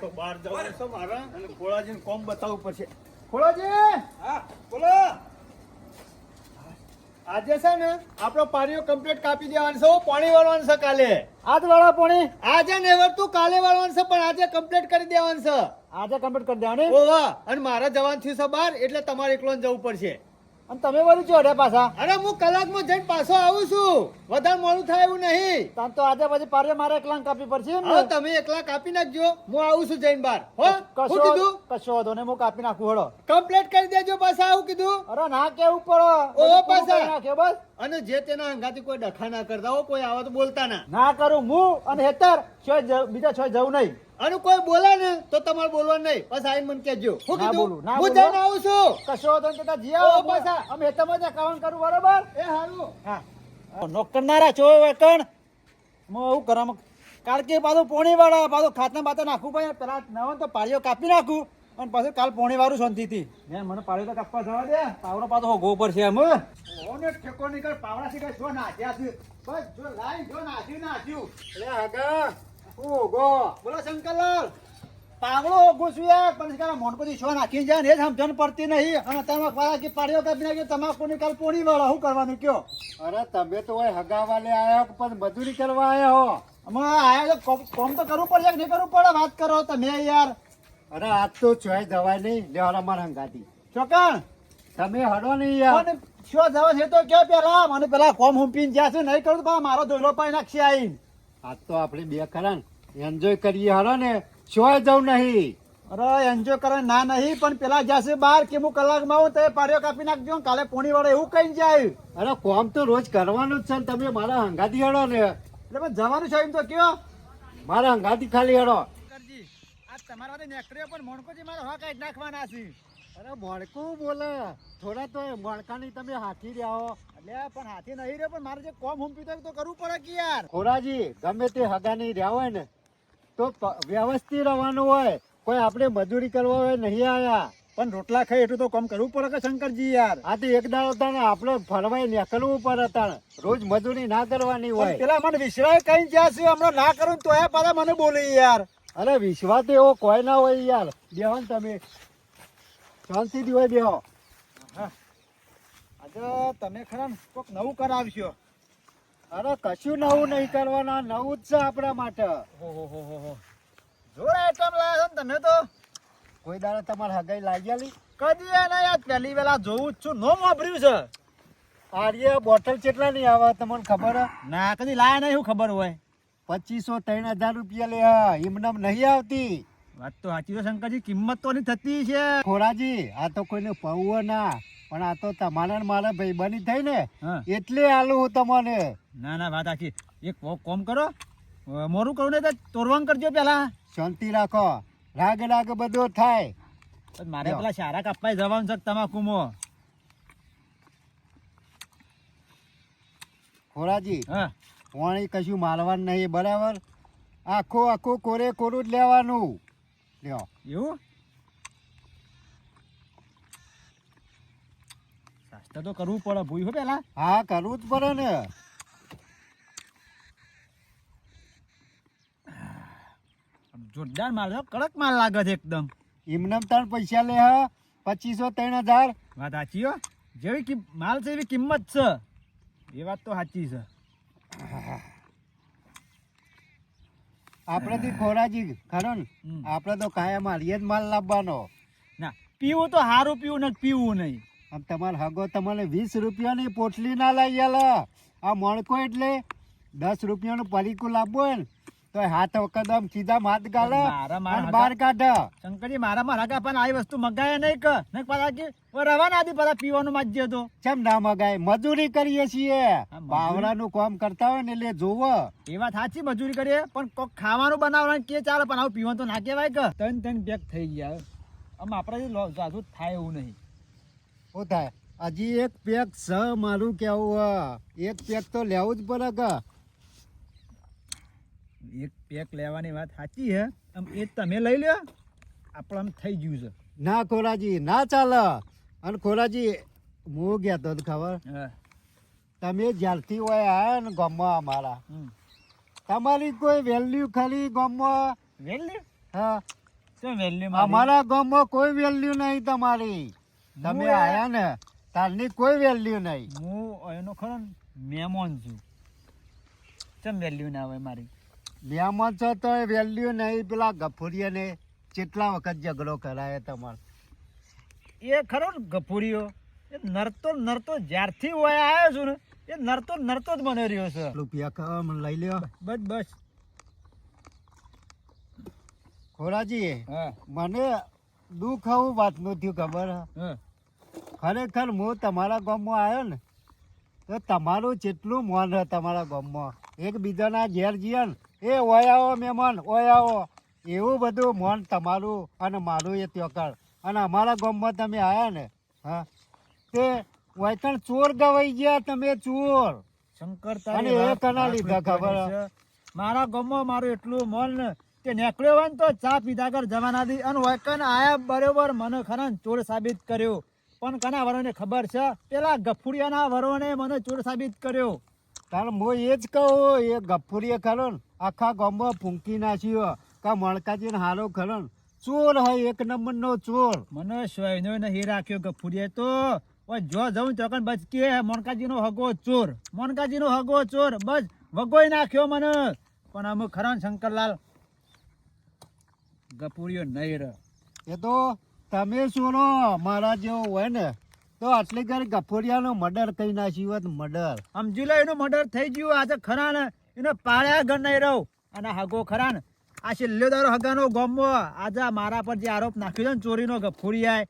તો બહાર જવાનું છે મારા અને ખોળાજીને કોમ બતાવવું પડશે. ખોળાજી, હા બોલો. આજે છે ને આપણો પારીઓ કમ્પ્લીટ કાપી દેવાનો છે. પાણી વાળવાનું છે કાલે. આજ વાળા પાણી આજે નેવર તું કાલે વાળવાનું છે, પણ આજે કમ્પ્લીટ કરી દેવાનું છે. આજે કમ્પ્લીટ કરી દેવાની. ઓવા અને મારા જવાન થયું છે બહાર, એટલે તમારે એકલો જવું પડશે. અને તમે વળી છો અડે પાછા. અરે હું કલાકમાં જઈને પાછો આવું છું, વધારે મોડું થાય એવું નહીં. તાન તો આજે પછી પારે મારે એકલા કાપી પડશે એમ ને? હવે તમે એકલા કાપી નાખજો, હું આવું છું જઈને બહાર. હો શું કીધું? કશો વાંધો નહીં, હું કાપી નાખું હળો. કમ્પ્લીટ કરી દેજો પાછા. આવું કીધું. અરે ના કેવું પડે. ઓહો, બધું પૂરું પાછા. કરી નાખ્યો બસ. અને જે તેના હંગાથી કોઈ ડખા ના કરતા હો, કોઈ આવે તો બોલતા ના. ના કરું હું અને હેતર બીજા છોય જવું નહીં. અને કોઈ બોલે ને તો તમારે બોલવાનું નહીં. બસ આઈને મને કહેજો. શું ના કીધું? બોલું, ના હું બોલું. જઈને આવું છું. કશો વાંધો નહીં, તો જી ઓહો, આવો પાછા. અમે હેતરમાં જ કાવણ કરું બરાબર. એ હારું. હા નોકરનારા છો વેકણ હું એવું કરામ કારણ કે પાછું પોણી વાળા પાછું ખાતના બાતા નાખું ભાઈ પેલા નવા તો પાળીઓ કાપી નાખું અને પાછું કાલ પોણી વાળું શાંતિથી મેં મને પાળીઓ તો કાપવા જવા દે પાવડો પાછો હોગવો પડશે એમ ઓને ઠેકો નીકળ પાવડા શીખે જો નાખ્યા છે. બસ જો લાઈ જો નાખ્યું. એટલે આગા ઓગો બોલો શંકરલાલ. પાવડો હોગવો છું યાર પણ કાલ મોનકોથી શો નાખી જાય ને એ જ સમજણ પડતી નહીં અને તમે પાછા કે પાળીઓ કાપી નાખી તમાકુની કાલ પોણી વાળા શું કરવાનું કયો? અરે તમે તો હોય હગાવાલે આયા પણ મજૂરી કરવા આયા હો. હમણાં આયા તો કોમ તો કરવું પડશે કે નહીં કરવું પડે વાત કરો તમે યાર. અરે આજ તો ચોય જવાય નહીં લેવાના મારા હંગાતી. ચોકણ તમે હડો નહીં યાર. અને શું જવા છે તો કે પેલા મને પેલા કોમ હુંપીને જ્યાં છે નહીં કરું તો પાછા મારો ધોઈલો પાઈ નાખશે આઈને. આજ તો આપણે બે ખરા ને એન્જોય કરીએ હડો ને ચોય જવું નહીં. અરે એન્જોય કરે ના નહીં પણ પેલા જ્યાં છે બહાર કે હું કલાકમાં આવું તો એ પારીઓ કાપી નાખજો ને કાલે પોણી વાળો એવું કઈ જાય. અરે કોમ તો રોજ કરવાનું જ છે ને તમે મારા હંગાતી હડો ને. એટલે પણ જવાનું છે એમ તો કયો મારા હંગાતી ખાલી હડો. આજ તમારા માટે નેકળ્યો પણ મોણકોજી મારો હક કાઢી નાખવાના છે. અરે મોણકું બોલે થોડા તો મોણકાની તમે હાથી રહ્યા એટલે પણ હાથી નહીં રહ્યો પણ મારે જે કોમ હુંપી તો કરવું પડે કે યાર. ખોરાજી ગમે તે હગાની રહ્યા હોય ને તો વ્યવસ્થિત રહેવાનું હોય. કોઈ આપણે મજૂરી કરવા હોય નહીં આયા. પણ રોટલા ખાઈ એટલું તો કામ કરવું પડે કે શંકરજી યાર. આ તો એક દાડો તાણે આપણે ફરવાય નીકળવું પડે તાણે રોજ મજૂરી ના કરવાની પણ હોય. પેલા મને વિશ્વાસ કઈ જ્યાં છે હમણાં ના કરું તો એ પાછા મને બોલી યાર. અરે વિશ્વાસ તો એવો કોઈ ના હોય યાર. બેહો ને તમે શાંતિથી હોય બેહો. આજે તમે ખરા ને કોક નવું કરાવશો. અરે કશું નવું નહીં કરવાના નવું જ છે આપણા માટે. જોર આઈટમ લાયા છો ને તમે તો. કોઈ દાડો તમારે હગાઈ લાગેલી કદી એને યાદ પહેલી વેલા જોવું જ છું નો વાપર્યું છે. આર્ય બોટલ કેટલા નહીં આવે તમને ખબર હે? ના કદી લાયા નહીં શું ખબર હોય. 2500 3000 રૂપિયા લે એમને નહીં આવતી. વાત તો સાચી છે શંકરજી કિંમત તો નહીં થતી છે. ખોરાજી આ તો કોઈને પવું ના પણ આ તો તમારા ને મારા ભાઈ બની થઈ ને હા. એટલે આલું હું તમને. ના ના વાત સાચી. એક કોમ કરો મોરું કરું ને તો તોરવાન કરજો પેલા. શાંતિ રાખો રાગ રાગ બધો થાય. પણ મારે પેલા સારા કાપવા જવાનું છે તમાકુમાં. ખોરાજી હા પાણી કશું મારવાનું નહીં બરાબર. આખું કોરે કોરું જ લેવાનું. લ્યો એવું શાસ્ત્ર તો કરવું પડે ભૂઈ હો પેલા. હા કરવું જ પડે ને. જોરદાર માલ છે કડક માલ લાગે છે એકદમ. એમને તાર પૈસા લે 2500 3000. વાત સાચી હો જેવી માલ છે એવી કિંમત છે. એ વાત તો સાચી છે. આપણે થી ખોરાજી ખરો ને આપણે તો કાયમ હારીએ જ માલ લાવવાનો. ના પીવું તો સારું પીવું ને પીવું નહીં. આમ તમારે હગો તમને 20 રૂપિયાની પોટલી ના લઈ આલે. આ મણકો એટલે 10 રૂપિયાનું પરીકું લાવવું હોય ને તો હાથ વખત આમ સીધા હાથ ગાલે અને બહાર કાઢે. શંકરજી મારા રાગા પણ આવી વસ્તુ મગાય નહીં કે નહીં પાછા કે રવાના હતી પાછા પીવાનું માજ્યો તો કેમ ના મગાય મજૂરી કરીએ છીએ. બાવડાનું કામ કરતા હોય ને એટલે જોવો. એ વાત સાચી મજૂરી કરીએ પણ કોક ખાવાનું બનાવવાનું કે ચાલે પણ આવું પીવાનું તો ના કહેવાય કે. ત્રણ પેક થઈ ગયા આમ આપણે જાજુ થાય એવું નહીં. શું થાય હજી એક પેક છ મારું કેવું એક પેક તો લેવું જ પડે કે. એક પેક લેવાની વાત સાચી છે આમ એ તમે લઈ લ્યો આપણે આમ થઈ ગયું છે. ના ખોરાજી ના ચાલે. અને ખોરાજી હું કહેતો હતો ખબર હા તમે જ્યારથી હોય આયા ને ગામમાં અમારા તમારી કોઈ વેલ્યુ ખરી ગામમાં? વેલ્યુ હા શું વેલ્યુ અમારા ગામમાં કોઈ વેલ્યુ નહીં તમારી. તમે હું આયા ને તારની કોઈ વેલ્યુ નહીં. હું એનો ખરો ને મહેમાન છું. ચમ વેલ્યુ ના હોય મારી? મહેમાન છો તો વેલ્યુ નહીં. પેલા ગફુરિયાને કેટલા વખત ઝઘડો કરાયો તમારે? એ ખરો ને ગફુરીઓ, એ નરતો જ્યારથી હોય આવ્યો છું ને એ નરતો જ બની રહ્યો છે. રૂપિયા ખાવા મને લઈ લ્યો. બસ ખોરાજી, હા મને દુઃખ આવું વાતનું થયું ખબર હે? હા ખરેખર હું તમારા ગામમાં આવ્યો ને તો તમારું જેટલું મોન રહે તમારા ગામમાં. એકબીજાના ઘેર જઈએ ને એ ઓય આવો મહેમાન, ઓય આવો, એવું બધું મોન તમારું અને મારું એ ત્યોકર. અને અમારા ગામમાં તમે આવ્યા ને, હા, તે વૈકણ ચોર ગવાઈ ગયા. તમે ચોર. શંકર અને એ કના લીધા ખબર હે? મારા ગામમાં મારું એટલું મોન ને કે નીકળ્યો હોય ને તો ચા પીધા કર જવાના દી અને વૈકણ આયા બરોબર મને ખરા ચોર સાબિત કર્યો. પણ કના વરોને ખબર છે? પેલા ગફુરિયાના વરોને મને ચોર સાબિત કર્યો. કારણ હું એ જ કહું, એ ગફુરીએ ખરો ને આખા ગામમાં ફૂંકી નાખ્યો કે મણકાજીને હારો ખરો ને ચોર હોય, એક નંબરનો ચોર. મને સ્વયનો નહીં રાખ્યો ગફુરિયા તો. ઓય જો જઉં તો કણ બચ કે મોનકાજીનો હગો ચોર, મોનકાજીનો હગો ચોર, બસ વગોઈ નાખ્યો મને. પણ અમે ખરા ને શંકરલાલ ગફુરિયો નહીં રહે. એ તો તમે સુનો મારા જેવો હોય ને તો આટલી ઘડી ગફુરિયાનો મર્ડર કરી નાખ્યું હોત. મર્ડર સમજી લો, એનું મર્ડર થઈ ગયું. આજે ખરા ને એને પાળ્યા ઘર નહીં રહું. અને હગો ખરા ને આ છેલ્લેદારો હગાનો ગોમો આજે મારા પર જે આરોપ નાખ્યો છે ને ચોરીનો ગફુરિયા,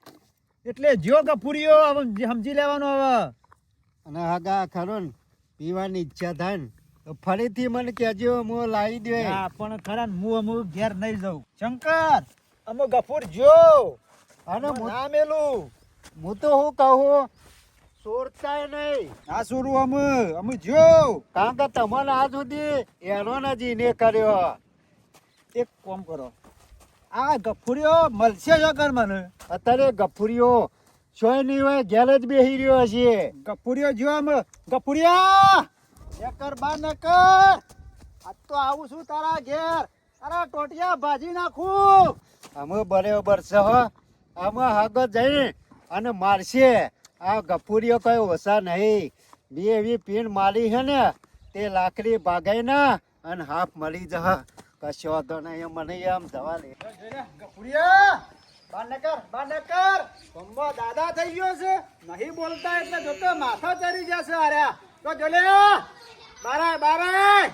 એટલે જો ગફુરિયો હવે સમજી લેવાનો હવે. અને હગા ખરો ને પીવાની ઈચ્છા થાય ને તો ફરીથી મને કહેજો, હું લાવી દે. હા, પણ ખરા ને હું અમુક ઘેર નહીં જાઉં. શંકર અમે ગફુર જો અને ના મેલું. હું તો હું કહું, ચોરતાય નહીં. આ સુરું અમે જો. કારણ કે તમને આ સુધી એનો નથી ને કર્યો. એક કામ કરો, આ ગફુરિયો મળશે શંકર મને. અત્યારે ગફુરિયો સોય નહીં હોય, ઘેર જ બેસી રહ્યો છે. ગફુરિયો જો અમે ગફુરિયા એકર બાર ન કર. આજ તો આવું છું તારા ઘેર. અરે ટોટિયા ભાજી નાખું. અમે બરાબર છે હો. અમે આગળ જઈ અને મારશે. આ ગફુરિયો કઈ ઓછા નહીં. બે એવી પીણ મારી છે ને તે લાકડી ભાગાઈ ના અને હાફ મળી જશે. કશો વાંધો નહીં, મને એમ જવા દે. ગફુરિયા બાર ન કર. ગમો દાદા થઈ ગયો છે, નહીં બોલતા એટલે જોતો માથા ચડી જશે. આર્યા તો જોલે બારાય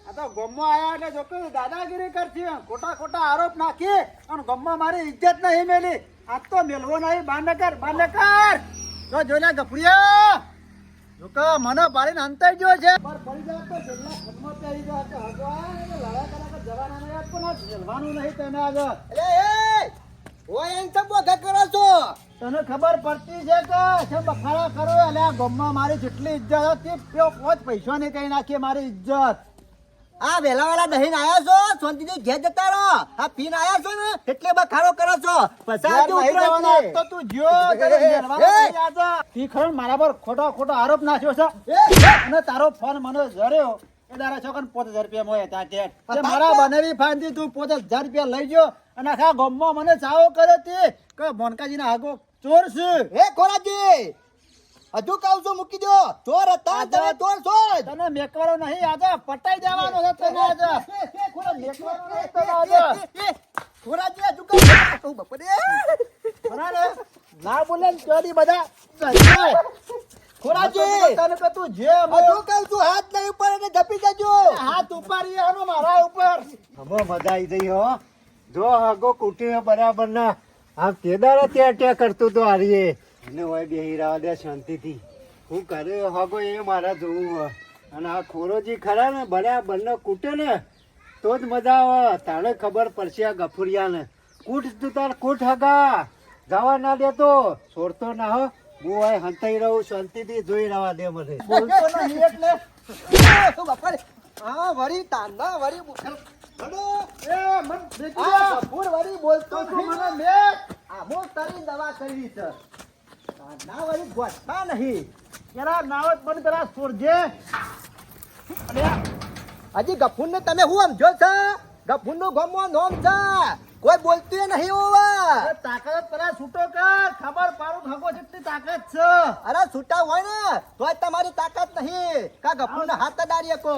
આ તો ગમો આયા એટલે જોતો દાદાગીરી કરશે. ખોટા આરોપ નાખી અને ગમો મારી ઇજ્જત નહીં મેલી. આજ તો મેલવો નહીં. બાર ન કર. તો જોલે ગફુરિયા જોકો મને પાડીને અંતાઈ ગયો છે. પર પડી જાય તો જેટલા ખતમો પહેરી જાય તો હગવા લડા કરા જવાના નહીં. પણ આ જેલવાનું નહીં તેને આગળ. ઓય એમ તો બોધા કરો છો. તને ખબર પડતી છે કે છે બખાડા કરો એટલે આ ગામમાં મારી જેટલી ઇજ્જત હતી તે પોચ પૈસા ની કઈ નાખી મારી ઇજ્જત. આ વેલા દહીં આયા છો, શાંતિથી ઘેર જતા રહો. આ પીન આયા છો ને એટલે બખાડો કરો છો. યાર નહીં જવાના. તો તું જો તને જેલવાનું નહીં આજે. ઈ ખરો મારા પર ખોટો આરોપ નાખ્યો છે અને તારો ફોન મને જડ્યો એ તારા છોકરાને 5000 રૂપિયા મળ્યા ત્યાં કે મારા બનેવી ફાંદી તું 5000 રૂપિયા લઈ ગયો અને આખા ગામમાં મને ચાવો કર્યો તે કે મોનકાજીના આગો ચોર છે. હે ખોરાજી, હજુ કહું છું મૂકી દો. ચોર હતા તમે ચોર છો. તને મેકવાનો નહીં આજે પટાઈ દેવાનો છે તને આજે. મેકવાનો નહીં તને આજે. ખોરાજી હજુ કહું બપોરે બરાબર ના બોલે ને ચોરી બધા ખોરાજી તને કે તું જે હજુ કહું છું હાથ નહીં ઉપર અને ધપી જજો. હાથ ઉપાડી આનો મારા ઉપર. હવે મજા આવી જઈ હો. જો હગો કુટીને બરાબર ના આમ કેદારા ત્યાં કરતું તો હારીએ અને હોય બેહી રહ્યા દે શાંતિથી. હું કરે હગો એ મારા જોવું હોય. અને આ ખોરોજી ખરા ને બરાબર ને કૂટે ને તો જ મજા આવે. તારે ખબર પડશે આ ગફુરિયાને. કૂટ તું તાર કૂટ હગા જવા ના દેતો, છોડતો ના હો. હું હોય હંતાઈ રહું શાંતિથી જોઈ રહ્યા દે મને. બોલતો નહીં એટલે તો બપોરે હા વળી તાંડા વળી મુખલ હડો એ મન દેખી આ કપૂર વળી બોલતો તો તું નહીં. મને મેક. આમો તારી દવા કરી છે. તાંડા વળી ગોઠતા નહીં. જરા નાવત બંધ કરા સોરજે. અરે હજી ગફુર ને તમે હું સમજો છો? ગફુર નું ગમો નોમ છે. કોઈ બોલતું નહીં હોવા. એ તાકાત પેલા છૂટો કર, ખબર પાડું ખગો જેટલી તાકાત છે. અરે છૂટા હોય ને તોય તમારી તાકાત નહીં કા ગફુરને હાથ અડાડીએ કો.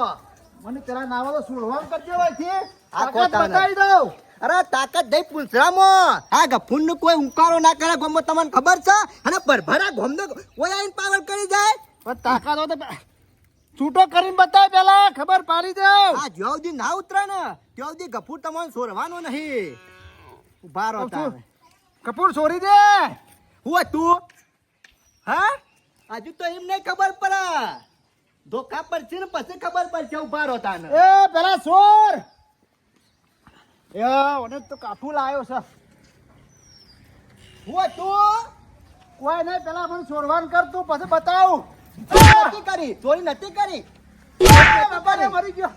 મને પેલા નાવા તો સુરવાન કરજો હોયથી. આ તાકાત કોતાને. બતાવી દઉં. અરે તાકાત દઈ પૂંછરામાં આ ગફુરને કોઈ ઉંકારો ના કરે ગોમો તમને ખબર છે અને ભરભરા ગોમનો કોઈ આઈને પાવર કરી જાય. પણ તાકાત હોય તો છૂટો કરીને બતાવ પેલા, ખબર પાડી દઉં. આ જ્યાં સુધી ના ઉતરે ને ત્યાં સુધી ગફુર તમને સોરવાનો નહીં. ઉભા રહો તારે. કપૂર છોડી દે. હું તું હા હજુ તો એમ નહીં ખબર પડે. ધોકા પડશે ને પછી ખબર પડશે. ઉભા રહો તાને. એ પેલા છોર. એ ઓને તો કાફુ લાયો છે. હું તું કોઈ નહીં, પેલા મને સોરવાન કર તું, પછી બતાવું. નથી કરી ચોરી નથી કરી. બાપા રે, મરી ગયો.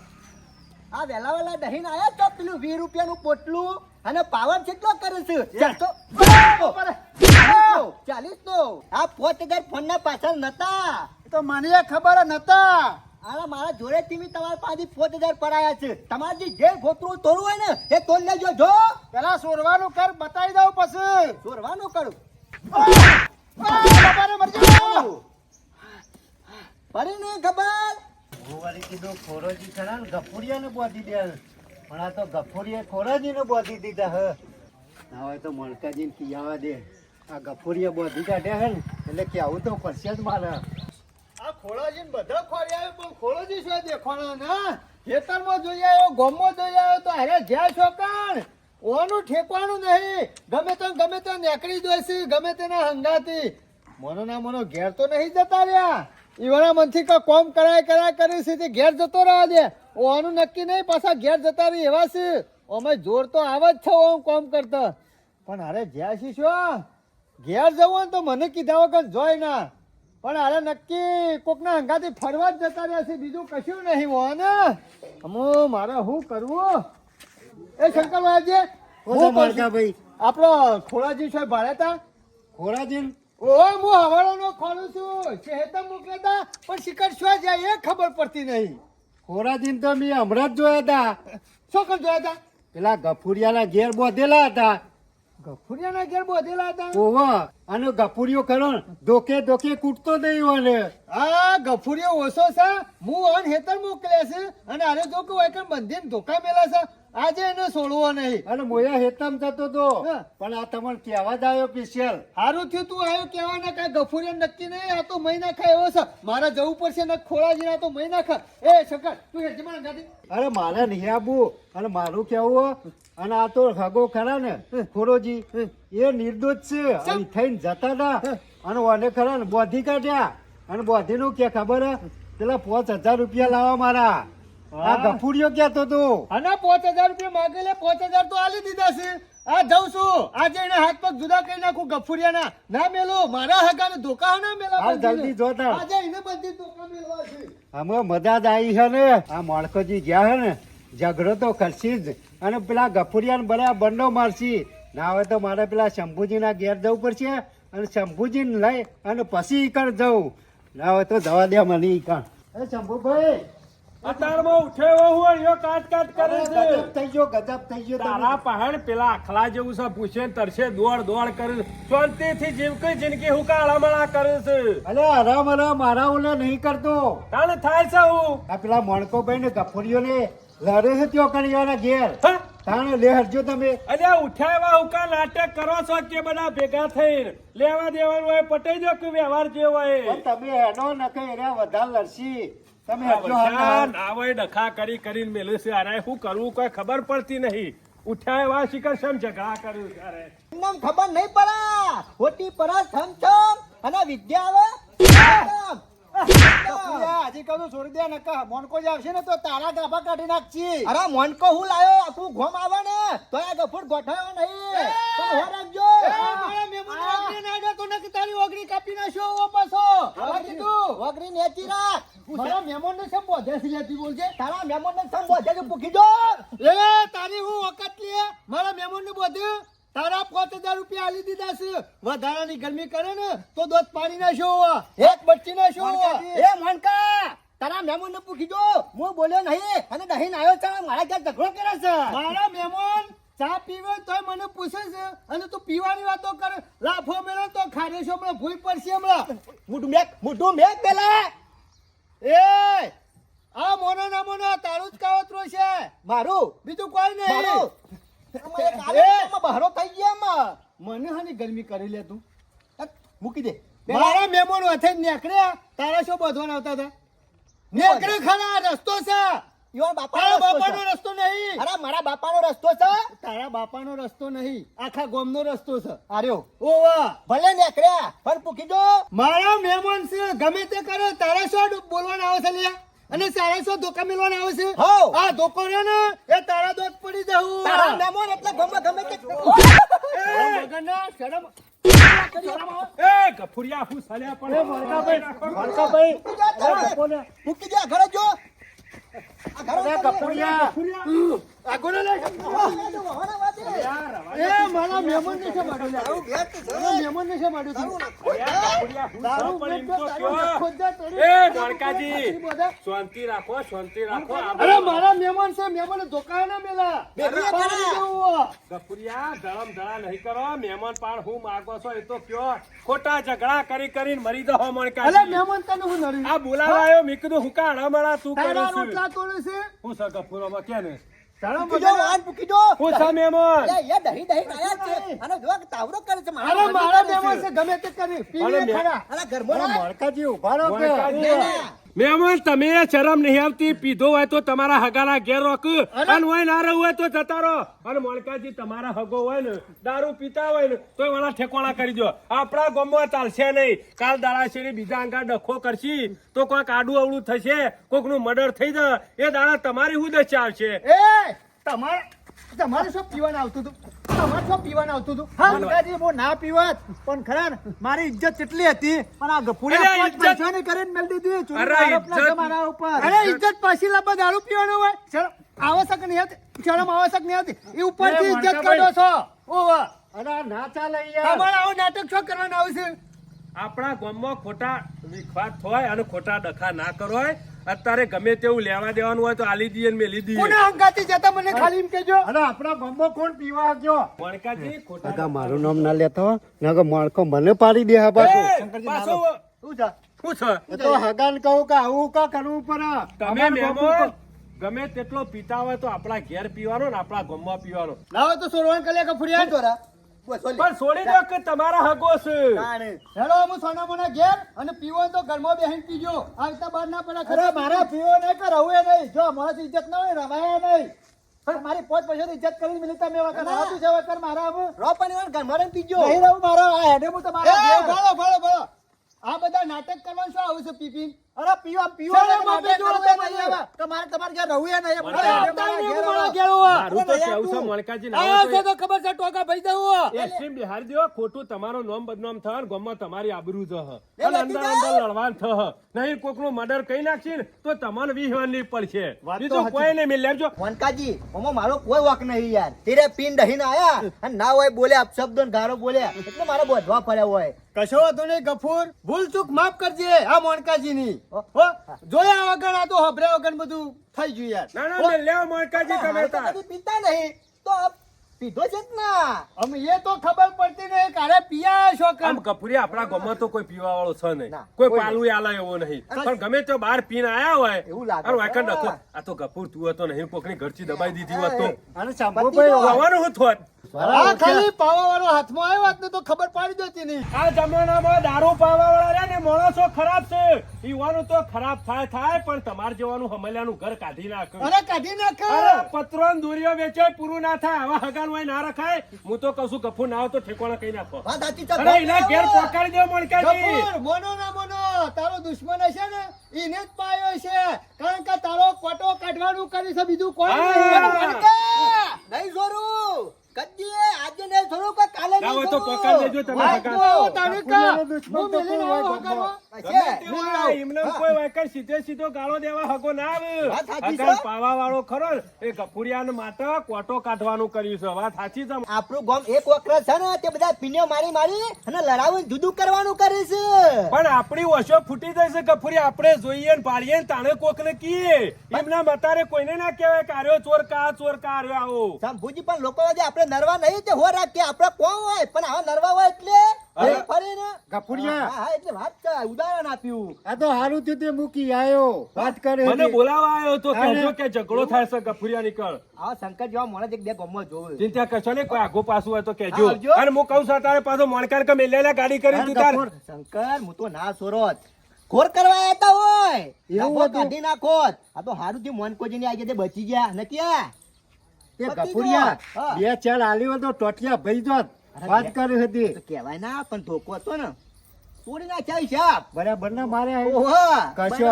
આ વેલા વેલા દહીને આયા તો પેલું 20 રૂપિયાનું પોટલું અને પાવર કેટલો કરે છે 40 નો. આ 5000 ફોન ના પાછળ નતા. તો મને ખબર નતા. અરે મારા જોડે ટીવી તમારા પાસે 5000 પડાયા છે. તમારે જે ગોતરું તોડવું હોય ને એ તોડ લેજો. જો પેલા સોરવાનું કર, બતાવી દઉં પછી. ચોરવાનું કરું બાપા રે, મરી ગયો. પડી નહીં ખબર. હું વળી કીધું ખોરોજી ખરા ને ગફુરિયાને બોધી દે, પણ આ તો ગફુરિયા ખોરાજીને બોધી દીધા હ. ના હોય તો મણકાજીને ખીયાવા દે. આ ગફુરિયા બોધી કાઢ્યા હે ને એટલે કે આવું તો પડશે જ મારે. આ ખોળાજીને બધા ખોરી આવ્યો, પણ ખોળાજી શું દેખાણો ના? ખેતરમાં જોઈ આવ્યો, ગામમાં જોઈ આવ્યો, તો હારે જ્યાં છોકણ ઓનું ઠેકવાનું નહીં. ગમે તે નેકળી જોઈશે, ગમે તેના હંગાતી. મનો ના મનો ઘેર તો નહીં જતા રહ્યા. ઈવાના મનથી કા કોમ કરાય કરી છે, ઘેર જતો રહેવા દે. ઓનું નક્કી નહીં, પાછા ઘેર જતા રહી એવા છે. અમે જોર તો આવે જ છે ઓમ કોમ કરતા. પણ હારે જ્યાં છે શું ઘેર જવું ને તો મને કીધા વગર જોય ના. પણ હારે નક્કી કોકના હંગાથી ફરવા જ જતા રહ્યા છે, બીજું કશું નહીં હો ને. અમો મારે શું કરવું? એ શંકરભાઈ ભાઈ આપણો ખોળાજી છે ભાડે તા ખોરાજી ઓ હું હવાળાનો ખોલું છું, શહેતા મોકલેતા, પણ શિખર શું જાય એ ખબર પડતી નહીં. ખોરાજીને તો મેં હમણાં જ જોયા હતા. શું કર જોયા હતા? પેલા ગફુરિયાના ઘેર બોધેલા હતા. ગફુરિયાના ઘેર બોધેલા હતા. ઓહો, અને ગફુરિયો ખરો ને ધોકે ધોકે કૂટતો નહીં હોય. આ ગફુરિયો ઓછો છે, હું ઓન હેતર મોકલે છે, અને આરે જો કે હોય કે બંધીને ધોકા મેલા છે. આજે એને છોડવો નહીં. અને મોયા હેતમ થતો તો, હા. પણ આ તમને કહેવા જ આવ્યો સ્પેશિયલ. સારું થયું તું આવ્યો કહેવાના, કાંઈ ગફુરિયા નક્કી નહીં. આ તો મહિના ખાય એવો છે. મારે જવું પડશે ને ખોળાજીના તો મહિના ખા. એ શંકર તું હેજમાન ગાડી. અરે મારે નહીં આબુ, અને મારું કેવું અને આ તો હગો ખરા ને ખોરોજી એ નિર્દોષ છે. અહીં થઈને જતા હતા અને ઓને ખરા ને બોધી કાઢ્યા. અને બોધી નું કે ખબર હે? પેલા 5000 રૂપિયા લાવવા મારા. આ ગફુરિયો કહેતો તો. અને 5000 રૂપિયા માગે લે, 5000 તો આલી દીધા છે. આ જઉં છું, આજે એને હાથ પગ જુદા કરી નાખું ગફુરિયાના. ના મેલો મારા હગાને ધોકા ના મેલા. હાલ જલ્દી જો તાર. આજે એને બધી ધોકા મેલવા છે. હમણાં મજા જ આવી છે ને. આ માળકોજી ગયા હે ને ઝઘડો તો કરશી જ, અને પેલા ગફુરિયાને બરાબર મારશી. ના હોય તો મારે પેલા શંભુજીના ઘેર જવું પડશે, અને શંભુજીને લઈ અને પછી ઈકણ જવું. ના હોય તો જવા દે મને ઈકણ. એ શંભુભાઈ અતારમાં ઉઠ્યો હું અહીંયા કાટ કરે છે. ગજબ થઈ ગયો, ગજબ થઈ ગયો. તારા પહાડ પેલા આખલા જેવું છે, પૂછે તરસે દોડ કરે છે. શાંતિથી જીવકી જિંદગી હું કાળામળા કરે છે. અલે આરામ મારા ઓલે નહીં કરતો. તાણે થાય છે હું આ પેલા મણકોભાઈ ને ગફુરીઓ ને લડે છે ત્યો કણીવાના ઘેર. હા? તાણે લે હરજો તમે. અલ્યા ઉઠાવ્યા હુકા નાટક કરો છો કે બધા ભેગા થઈને લેવા દેવાનું હોય પટાઈ દો કે વ્યવહાર જે હોય. પણ તમે હેનો નકે એના વધારે લડશી. તમે હરજો હાલ. ના હોય ડખા કરીને મેલે છે. અરે શું કરવું કોઈ ખબર પડતી નહીં. ઉઠાવ્યા શિખર શમ ઝઘડા કર્યું છે. અરે એમને ખબર નહીં પડે. ખોટી પરા છમ અને વિદ્યા આવે હજી કહું છોડી દે ને મોનકો જ આવશે ને તો તારા ગાભા કાઢી નાખશી. અરે મોનકો હું લાયો આખું ઘોમ આવે ને તો આ ગફુર ગોઠાયો નહીં. પણ હો રાખજો. મારા મહેમાન ઓગળી ના દે તો નક્કી તારી ઓગળી કાપી નાખ્યો ઓ પાછો. હવે કીધું વગરી નેચી રાખ. મારા મહેમાન ને સમ બોધે છે લેતી બોલજે. તારા મહેમાન ને સંબોધે છે પૂકી દો. એ તારી હું વખત લે મારા મહેમાન ને બોધે. તારા 5000 રૂપિયા આલી દીધા છે. વધારાની ગરમી કરે ને તો દોત પાડી નાખ્યો, એક બચ્ચી નાખ્યો. એ મોનકા તારા મહેમાન ને પૂકી દો. હું બોલ્યો નહીં અને દહીં આવ્યો છે મારા ઘેર ઝઘડો કરે છે. મારા મહેમાન ચા પીવે તોય મને પૂછે છે અને તું પીવાની વાતો કરે. લાફો મેલો તો ખાડે છો હમણાં ભૂલ પડશે હમણાં. મોઢું મેક પેલા. એ આ મોનો ના મોનો તારું જ કાવતરો છે. મારું બીજું કોઈ નહીં. બહારો થઈ ગયા મને હાની ગરમી કરી લે તું. મૂકી દે. મારા મહેમાન હાથે નીકળ્યા તારા શું બધવાના આવતા હતા? નીકળે ખરા રસ્તો છે. તારા બાપાનો રસ્તો નહીં. અરે મારા બાપાનો રસ્તો છે. તારા બાપાનો રસ્તો નહીં, આખા ગામનો રસ્તો છે. આર્યો ઓવા ભલે નીકળ્યા પણ પૂકી દો. મારા મહેમાન છે ગમે તે કરે. તારા શું બોલવાના આવે છે લ્યા? અને સારા શું ધોકા મેલવાના આવે છે? આ ધોકો રે ને એ તારા દોત પડી જવું. તારા મહેમાન એટલે ગમે તે મગના શરમ એ ગફુરિયા હું સાલ્યા પણ મણકાભાઈ મૂકી દે ઘરે જો. કપૂરિયા આગળ લે. એ મારા મહેમાન ને છે માડો લે. મારા મહેમાન ને છે માડો દારૂ એ દ્વારકાજી શાંતિ રાખો શાંતિ રાખો. અરે મારા મહેમાન છે. મહેમાન ધોકા ના મેલા. ગફુરિયા ધડમ ધડા નહીં કરો. મહેમાન પાણ હું માગો છો એ તો કયો. ખોટા ઝઘડા કરી કરીને મરી દો અરે મણકાજી. મહેમાન તને હું નડી આ બોલાવાયો મેં કીધું હું કા હળમળા તું તારા કરું રોટલા છું. તોડે છે. હું છે ગફુરોમાં કે ને મૂકી દો વાન મૂકી દો. હું છે મહેમાન. અરે મારા મહેમાન છે ગમે તે કરી પીવે અરે ખરા. અરે ઘરમાં મણકાજી ઉભા રહો કે મણકાજી. મહેમાન તમે શરમ નહીં આવતી? પીધો હોય તો તમારા હગાના ઘેર રોક અને હોય ના રહું હોય તો જતા રહો. અને મોણકાજી તમારા હગો હોય ને દારૂ પીતા હોય ને તો વાળા ઠેકોણા કરી દો. આપણા ગામમાં ચાલશે નહીં. કાલ દાડા શેરી બીજા અંગા ડખો કરશી તો કોઈક આડું અવળું થશે, કોકનું મર્ડર થઈ જાય. એ દાડા તમારી હું દશા આવશે. એ તમારે શું પીવાનું આવતું હતું? તમારે શું પીવાનું આવતું હતું? મણકાજી હું ના પીવત પણ ખરા ને મારી ઇજ્જત કેટલી હતી પણ આ ગફુરિયા અરે પાંચ ઇજ્જત- પૈસાની કરીને મેલી દીધી. ચોરી અરે આરોપ લાગે ઇજ્જત- મારા ઉપર. અરે ઇજ્જત પાછી લાવવા દારૂ પીવાનું હોય? શરમ આવશ્યક નહીં આવતી. શરમ આવશ્યક નહીં આવતી. એ ઉપરથી એ ઇજ્જત મણકાભાઈ. કાઢો છો. ઓવા અરે આ ના ચાલે યાર. તમારે આવું નાટક શું કરવાનું આવશે? આપણા ગામમાં ખોટા વિખવાદ હોય અને ખોટા ડખા ના કરો. અત્યારે ગમે તેવું લેવા દેવાનું હોય તો આલી દઈએ ને મેલી દઈએ. કોને હંગાતી જતા મને ખાલી એમ કહેજો. અરે આપણા ગામમાં કોણ પીવા ગયો? મણકાજી ખોટા આગા મારું નામ ના લેતો નગર મણકો મને પાડી દે હા પાછું. એ, પાછો શું છે? શું છે? એ તો હગાન કહું કે આવું કા કરવું પડે? તમે મહેમાન ગમે તેટલો પીતા હોય તો આપણા ઘેર પીવાનો ને આપણા ગામમાં પીવાનો. લાવો તો સોરવાન કરી લે કફુરિયા. પણ છોડી દો કે તમારા હગો છે. હેલો હું સોના મોના ઘેર અને પીવો હોય તો ઘરમાં બેહીને પીજો. આવતા બહાર ના પડે. અરે મારા પીવો નહીં કે રહું નહીં. જો મારાથી ઇજ્જત ના હોય રમાયા નહીં. પણ મારી પોત પૈસાની ઇજ્જત કરીને મિલી તમે વગર રાતું છે વગર મારા હવે રો પણ ઘરમાં પીજો. નહીં રહું મારા આ હેડે હું તમારા ઘેર. ભલો આ બધા નાટક કરવાનું શું આવું છે પીપી? અરે પીવો શરમ આપી જો તમે. તમારે ઘેર રહું નહીં. મને આવતા નહીં હું મારા ઘેર મારું તો કેવું છે મણકાજી ના આ હોય છે તો તો ખબર છે ટોકા ભાઈ દઉં. એ સ્ટ્રીમ બિહારી દો. ખોટું તમારું નામ બદનામ થાય ને ગામમાં તમારી આબરૂ જહ અને અંદર લડવાન થહ. નહીં કોકનું મર્ડર કઈ નાખશે ને તો તમને વિહવાની પડશે. બીજું કોઈ નહીં મિલ લેજો. વનકાજી ઓમાં મારો કોઈ વાક નહીં યાર. તેરે પીન દહીને આયા અને ના હોય બોલ્યા અપશબ્દો ને ગારો બોલ્યા એટલે મારા બોધવા પડ્યા હોય. કશો વાંધો નહીં ગફુર. ભૂલ ચૂક માફ કરજે આ મોનકાજીની. જોયા વગર આ તો હભર્યા વગર બધું થઈ ગયું યાર. ના ના મિલ લેવો મણકાજી તમે તાર. પીતા નહીં તો પીધો છે જ ના. અમે એ તો ખબર પડતી નહીં કારે પિયા છો આમ કપૂરી આપણા ગામમાં તો કોઈ પીવા વાળો છે નહીં. ના, કોઈ કોઈ પાલું આલા એવો નહીં. પણ ગમે તે બહાર પીને આયા હોય એવું લાગે. અને વાંકણ ડખો. આ તો ગફૂર તું હતો નહીં કોકની ઘરથી દબાઈ દીધી હોત તો અને શાંભુભાઈ આવવાનું હું થોત. આ ખાલી પાવા વાળો હાથમાં આવ્યો હોત ને તો ખબર પડી જતી નહીં. આ જમાનામાં દારૂ પાવા વાળા રહ્યા ને માણસો ખરાબ છે. યુવાનો તો ખરાબ થાય પણ તમારે જેવાનું હમલિયાનું ઘર કાઢી નાખે. અરે કાઢી નાખે. અરે પત્રો ને દોરીઓ વેચાય પૂરું ના થાય. આવા હગાન હોય ના રખાય. હું તો કશું કફૂર ના હોય તો ઠેકોણા કઈ નાખો. વાત સાચી છે. અરે એના ઘેર પકડી દો મણકાજી. ગફુર, મોનો ના મોનો તારો દુશ્મન હશે ને એને જ પાયો છે. કારણ કે તારો કોટો કાઢવાનું કરી છે બીજું કોઈ નહીં. નહીં જોરું કદી આજે નહીં જોરું કે કાલે ના હોય નહીં તો પકડી દેજો તમે હગાન. તારીકા હું મેલીને આવો હગાડવા. ગમે તે હોય, એમને કોઈ વાયકણ સીધે સીધો ગાળો દેવા હગો ના આવે. વાત સાચી છે. હગા પાવાવાળો ખરો ને, એ ગફુરિયાને માટે કોટો કાઢવાનું કર્યું છે. વાત સાચી છે. આપણું ગામ એક વખત છે ને તે બધા પીન્યો મારી અને લડાવું જુદું કરવાનું કરે છે. પણ આપણી ઓછો ફૂટી જશે ગફુરી. આપણે જોઈએ ને પાડીએ ને તાણે કોકને કીએ. એમના મતારે કોઈને ના કહેવાય કે આર્યો ચોર કા આર્યો આવો. શંભુજી પણ લોકો જે આપણે નરવા નહીં તે હો રાખીએ આપણે કોણ હોય પણ આવા નરવા હોય એટલે અરે, ફરીને ગફુરિયા. હા એટલે વાત છે, ઉદાહરણ આપ્યું. આ તો હારું થયું તે મૂકી આવ્યો વાત કરે મને હતી. બોલાવા આવ્યો તો અરે. કહેજો કે ઝઘડો થાય છે ગફુરિયા નીકળ. આવા શંકર જેવા માણસ એક બે ગામમાં જોવે. ચિંતા કરશો ને, કોઈ આગો પાછું હોય તો હા, કહેજો. આવજો. અને હું કહું છું તારે પાછો મોણકાર કે મેલેલા ગાડી કરી તું તાર. ગફુર, શંકર હું તો ના સોરત ખોર કરવા આવ્યા હોય એવું ડાબો હતું? કાઢી નાખોત. આ તો હારું થી મોનકોજી ની આજે બચી ગયા નથી આ એ પતી ગફુરિયા ગયો. હા. બે ચાર આલી હોય તો ટોટિયા ભઈ જોત વાત કરી હતી. તો કહેવાય ના પણ ધોકો હતો ને તોડી નાખ્યા હિસાબ. બરાબર ના મારે ઓહો કશો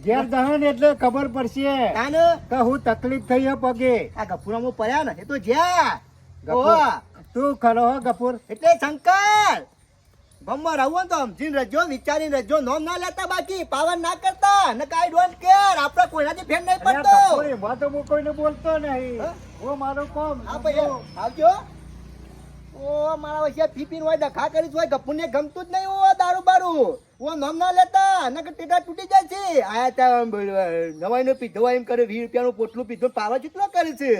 ઘેર દહન એટલે ખબર પડશે તાને કે હું તકલીફ થઈ હે પગે. આ ગફુરામાં પડ્યા ને એ તો જ્યાં ગફુર, ઓહો. તું ખરો હો ગફુર. એટલે શંકર ગામમાં રહું ને તો સમજીને રહેજો વિચારીને રહેજો નોમ ના લેતા બાકી પાવન ના કરતા ને કાઈ ડોન્ટ કેર આપણે કોઈનાથી ફેર નહીં અલ્યા પડતો. ગફુર, એમાં તો હું કોઈને બોલતો નહીં. હા? હું મારું કોમ હા ભાઈ આવજો. ઓ મારા વચ્ચે પીપીન હોય ડખા કરી હોય ગપુને ગમતું જ નહીં ઓ દારૂ બારૂ ઓ નામ ના લેતા નકર ટેટા તૂટી જાય છે આયા તા નવાઈ નો પીધો હોય એમ કરે 20 રૂપિયાનું પોટલું પીધો પાવા જેટલો કરે છે